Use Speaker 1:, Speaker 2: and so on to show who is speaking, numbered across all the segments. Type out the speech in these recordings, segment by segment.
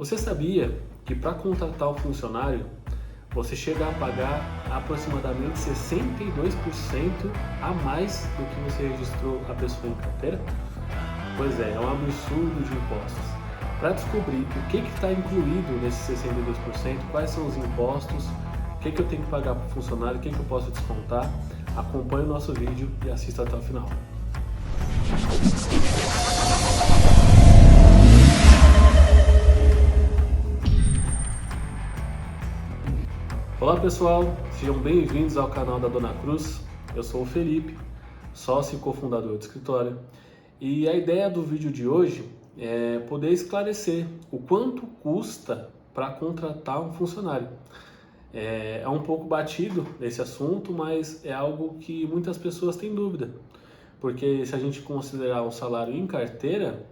Speaker 1: Você sabia que para contratar um funcionário, você chega a pagar aproximadamente 62% a mais do que você registrou a pessoa em carteira? Pois é um absurdo de impostos. Para descobrir o que está incluído nesses 62%, quais são os impostos, o que eu tenho que pagar para o funcionário, o que eu posso descontar, acompanhe o nosso vídeo e assista até o final. Olá pessoal, sejam bem-vindos ao canal da Dona Cruz. Eu sou o Felipe, sócio e cofundador do escritório, e a ideia do vídeo de hoje é poder esclarecer o quanto custa para contratar um funcionário. É um pouco batido esse assunto, mas é algo que muitas pessoas têm dúvida, porque se a gente considerar um salário em carteira,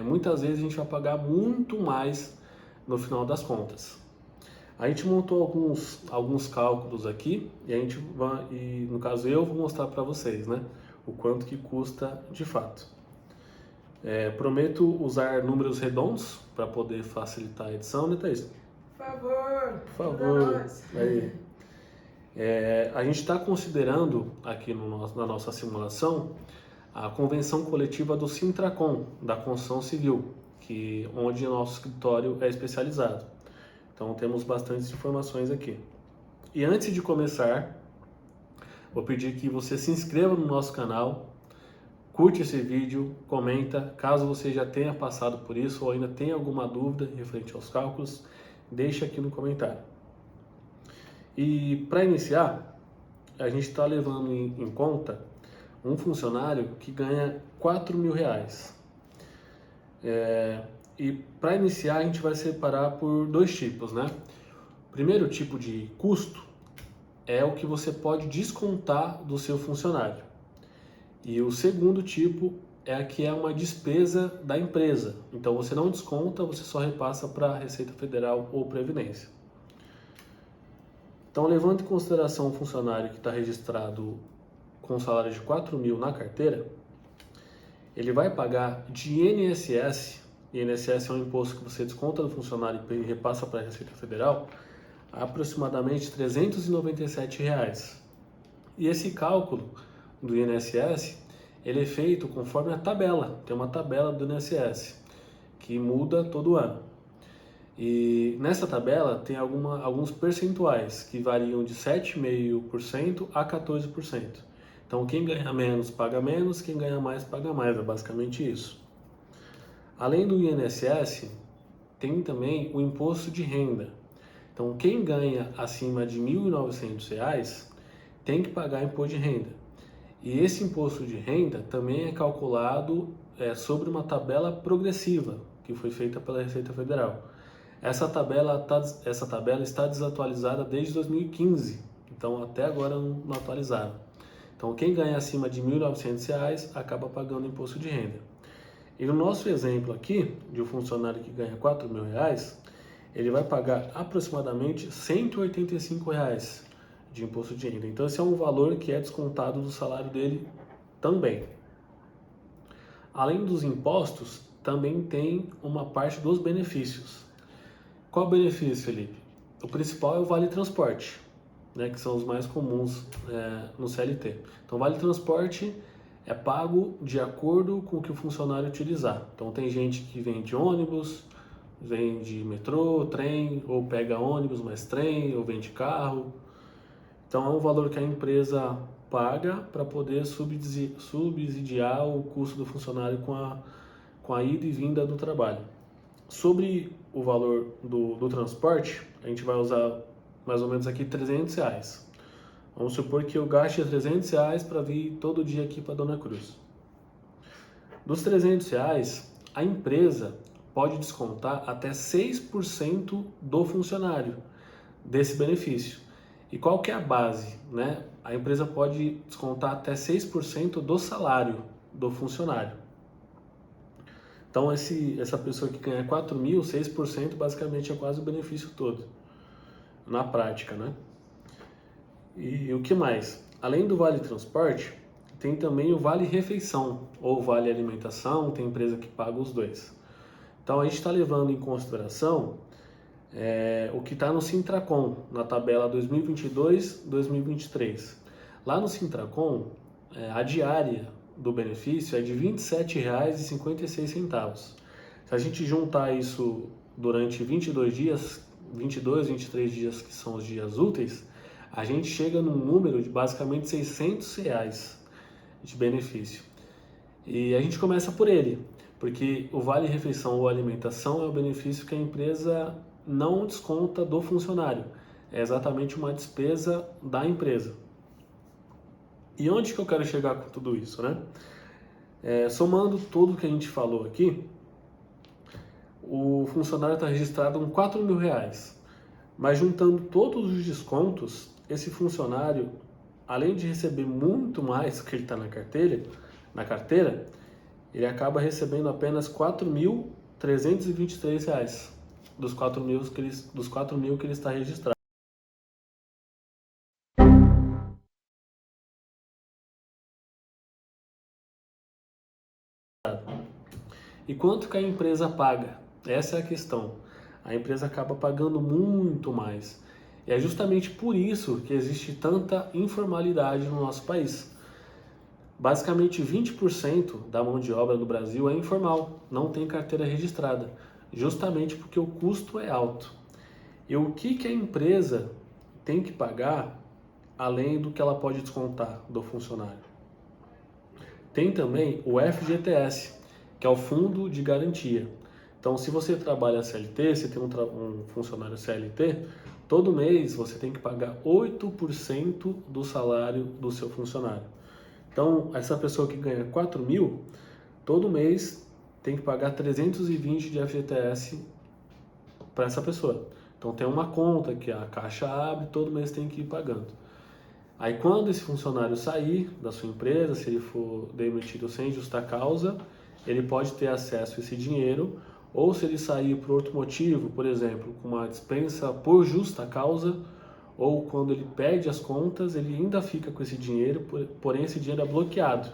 Speaker 1: muitas vezes a gente vai pagar muito mais no final das contas. A gente montou alguns cálculos aqui e a gente vai, e no caso eu vou mostrar para vocês, né, o quanto que custa de fato. Prometo usar números redondos para poder facilitar a edição, né, Thaís?
Speaker 2: Por
Speaker 1: favor. Aí. A gente está considerando aqui na nossa simulação a convenção coletiva do Sintracom, da construção civil, onde o nosso escritório é especializado. Então temos bastantes informações aqui. E antes de começar, vou pedir que você se inscreva no nosso canal, curte esse vídeo, comenta, caso você já tenha passado por isso ou ainda tenha alguma dúvida referente aos cálculos, deixe aqui no comentário. E para iniciar, a gente está levando em conta um funcionário que ganha R$4.000. E para iniciar a gente vai separar por dois tipos, né? O primeiro tipo de custo é o que você pode descontar do seu funcionário. E o segundo tipo é a que é uma despesa da empresa. Então você não desconta, você só repassa para a Receita Federal ou Previdência. Então, levando em consideração o funcionário que está registrado com salário de R$4.000 na carteira, ele vai pagar de INSS. INSS é um imposto que você desconta do funcionário e repassa para a Receita Federal, aproximadamente R$397. E esse cálculo do INSS, ele é feito conforme a tabela. Tem uma tabela do INSS que muda todo ano. E nessa tabela tem alguns percentuais que variam de 7,5% a 14%. Então quem ganha menos paga menos, quem ganha mais paga mais, é basicamente isso. Além do INSS, tem também o imposto de renda. Então quem ganha acima de R$1.900 tem que pagar imposto de renda. E esse imposto de renda também é calculado sobre uma tabela progressiva que foi feita pela Receita Federal. Essa tabela está desatualizada desde 2015, então até agora não atualizaram. Então quem ganha acima de R$1.900 acaba pagando imposto de renda. E no nosso exemplo aqui, de um funcionário que ganha R$4.000, ele vai pagar aproximadamente R$185 de imposto de renda. Então esse é um valor que é descontado do salário dele também. Além dos impostos, também tem uma parte dos benefícios. Qual o benefício, Felipe? O principal é o Vale Transporte, né, que são os mais comuns no CLT. Então, o Vale Transporte é pago de acordo com o que o funcionário utilizar. Então, tem gente que vem de ônibus, vem de metrô, trem, ou pega ônibus mais trem, ou vem de carro. Então, é um valor que a empresa paga para poder subsidiar o custo do funcionário com a ida e vinda do trabalho. Sobre o valor do transporte, a gente vai usar mais ou menos aqui R$300. Vamos supor que eu gaste R$300 para vir todo dia aqui para Dona Cruz. Dos R$300, a empresa pode descontar até 6% do funcionário desse benefício. E qual que é a base, né? A empresa pode descontar até 6% do salário do funcionário. Então, essa pessoa que ganha R$4.000, 6% basicamente é quase o benefício todo, na prática, né? E o que mais? Além do Vale Transporte, tem também o Vale Refeição, ou Vale Alimentação, tem empresa que paga os dois. Então a gente está levando em consideração o que está no Sintracom, na tabela 2022-2023. Lá no Sintracom, a diária do benefício é de R$ 27,56. Se a gente juntar isso durante 22 dias, 22, 23 dias que são os dias úteis, a gente chega num número de basicamente R$ 600 de benefício. E a gente começa por ele, porque o Vale Refeição ou Alimentação é o benefício que a empresa não desconta do funcionário. É exatamente uma despesa da empresa. E onde que eu quero chegar com tudo isso, né? Somando tudo que a gente falou aqui, o funcionário está registrado com R$ 4.000, mas juntando todos os descontos, esse funcionário, além de receber muito mais do que ele está na carteira, ele acaba recebendo apenas R$ 4.323 dos 4.000 que ele está registrado. E quanto que a empresa paga? Essa é a questão. A empresa acaba pagando muito mais. E é justamente por isso que existe tanta informalidade no nosso país. Basicamente 20% da mão de obra no Brasil é informal, não tem carteira registrada, justamente porque o custo é alto. E o que a empresa tem que pagar além do que ela pode descontar do funcionário? Tem também o FGTS, que é o Fundo de Garantia. Então, se você trabalha CLT, se tem um funcionário CLT, todo mês você tem que pagar 8% do salário do seu funcionário. Então, essa pessoa que ganha 4.000, todo mês tem que pagar 320 de FGTS para essa pessoa. Então, tem uma conta que a Caixa abre, todo mês tem que ir pagando. Aí, quando esse funcionário sair da sua empresa, se ele for demitido sem justa causa, ele pode ter acesso a esse dinheiro, ou se ele sair por outro motivo, por exemplo, com uma dispensa por justa causa, ou quando ele perde as contas, ele ainda fica com esse dinheiro, porém esse dinheiro é bloqueado.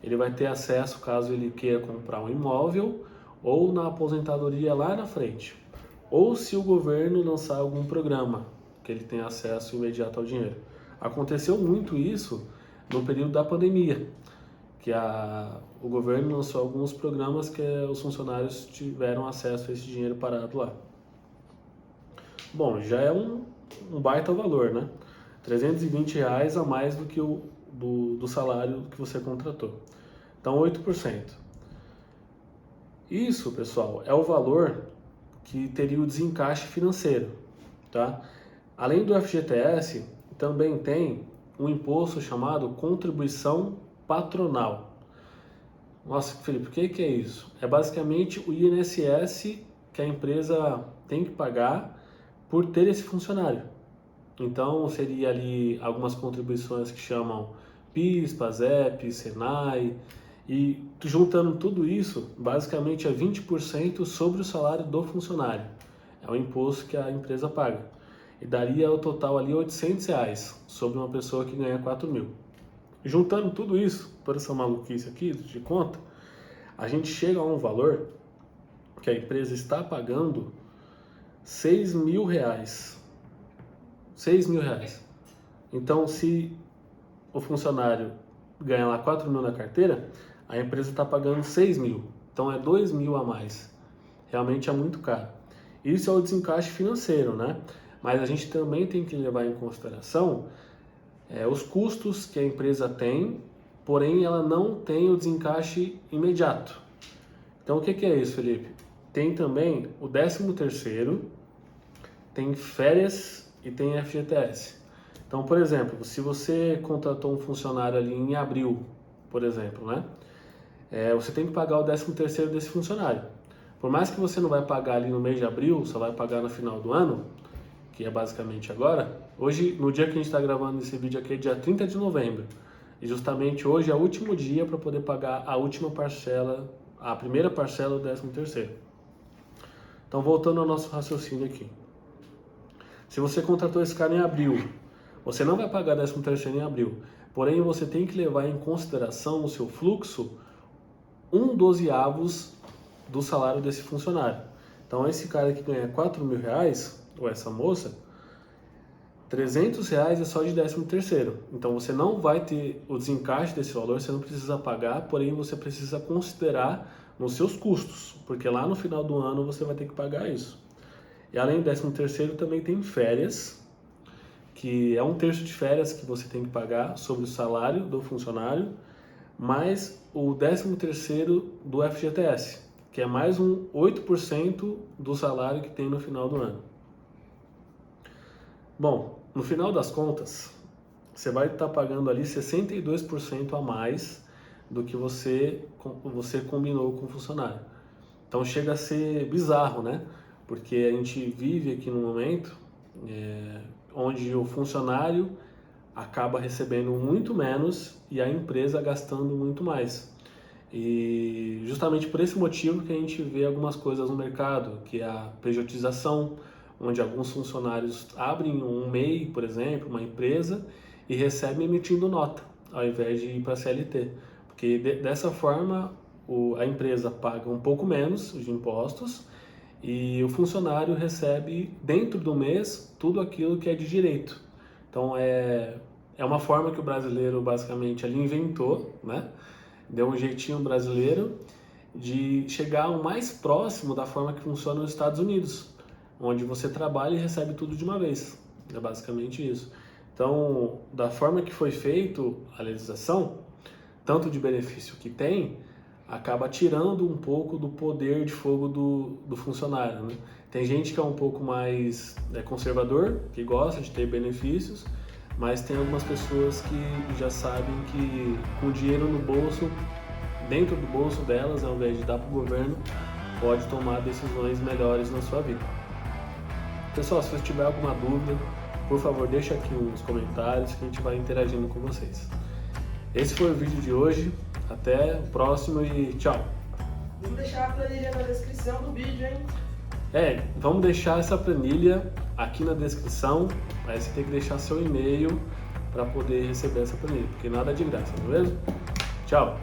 Speaker 1: Ele vai ter acesso caso ele queira comprar um imóvel ou na aposentadoria lá na frente. Ou se o governo lançar algum programa, que ele tenha acesso imediato ao dinheiro. Aconteceu muito isso no período da pandemia, que o governo lançou alguns programas que os funcionários tiveram acesso a esse dinheiro parado lá. Bom, já é um baita valor, né? R$320 a mais do que do salário que você contratou. Então, 8%. Isso, pessoal, é o valor que teria o desencaixe financeiro, tá? Além do FGTS, também tem um imposto chamado contribuição patronal. Nossa, Felipe, o que é isso? É basicamente o INSS que a empresa tem que pagar por ter esse funcionário. Então, seria ali algumas contribuições que chamam PIS, PASEP, SENAI, e juntando tudo isso, basicamente é 20% sobre o salário do funcionário. É o imposto que a empresa paga. E daria o total ali R$800 sobre uma pessoa que ganha 4.000. Juntando tudo isso, toda essa maluquice aqui de conta, a gente chega a um valor que a empresa está pagando R$6.000. R$6.000. Então, se o funcionário ganha lá 4.000 na carteira, a empresa está pagando 6.000. Então, é 2.000 a mais. Realmente é muito caro. Isso é o desencaixe financeiro, né? Mas a gente também tem que levar em consideração os custos que a empresa tem, porém ela não tem o desencaixe imediato. Então, o que é isso, Felipe? Tem também o 13º, tem férias e tem FGTS. Então, por exemplo, se você contratou um funcionário ali em abril, por exemplo, né? Você tem que pagar o 13º desse funcionário. Por mais que você não vai pagar ali no mês de abril, só vai pagar no final do ano, que é basicamente agora. Hoje, no dia que a gente está gravando esse vídeo aqui, é dia 30 de novembro. E justamente hoje é o último dia para poder pagar a última parcela, a primeira parcela do 13º. Então, voltando ao nosso raciocínio aqui. Se você contratou esse cara em abril, você não vai pagar 13º em abril. Porém, você tem que levar em consideração no seu fluxo 1/12 do salário desse funcionário. Então esse cara que ganha R$4.000, ou essa moça, R$300 é só de 13º. Então você não vai ter o desencaixe desse valor, você não precisa pagar, porém você precisa considerar nos seus custos, porque lá no final do ano você vai ter que pagar isso. E além do 13º também tem férias, que é 1/3 de férias que você tem que pagar sobre o salário do funcionário, mais o 13º do FGTS, que é mais 8% do salário que tem no final do ano. Bom, no final das contas, você vai estar pagando ali 62% a mais do que você combinou com o funcionário. Então chega a ser bizarro, né? Porque a gente vive aqui num momento onde o funcionário acaba recebendo muito menos e a empresa gastando muito mais. E justamente por esse motivo que a gente vê algumas coisas no mercado, que é a pejotização, onde alguns funcionários abrem um MEI, por exemplo, uma empresa, e recebem emitindo nota, ao invés de ir para a CLT. Porque dessa forma a empresa paga um pouco menos de impostos e o funcionário recebe dentro do mês tudo aquilo que é de direito. Então é uma forma que o brasileiro basicamente ali inventou, né? Deu um jeitinho brasileiro de chegar o mais próximo da forma que funciona nos Estados Unidos, onde você trabalha e recebe tudo de uma vez. É basicamente isso. Então, da forma que foi feito a legislação, tanto de benefício que tem, acaba tirando um pouco do poder de fogo do funcionário, né? Tem gente que é um pouco mais conservador, que gosta de ter benefícios, mas tem algumas pessoas que já sabem que com dinheiro no bolso, dentro do bolso delas, ao invés de dar para o governo, pode tomar decisões melhores na sua vida. Pessoal, se você tiver alguma dúvida, por favor, deixa aqui nos comentários que a gente vai interagindo com vocês. Esse foi o vídeo de hoje. Até o próximo e tchau!
Speaker 2: Vamos deixar a planilha na descrição do vídeo, hein?
Speaker 1: Vamos deixar essa planilha aqui na descrição. Aí você tem que deixar seu e-mail para poder receber essa planilha, porque nada é de graça, beleza? Tchau!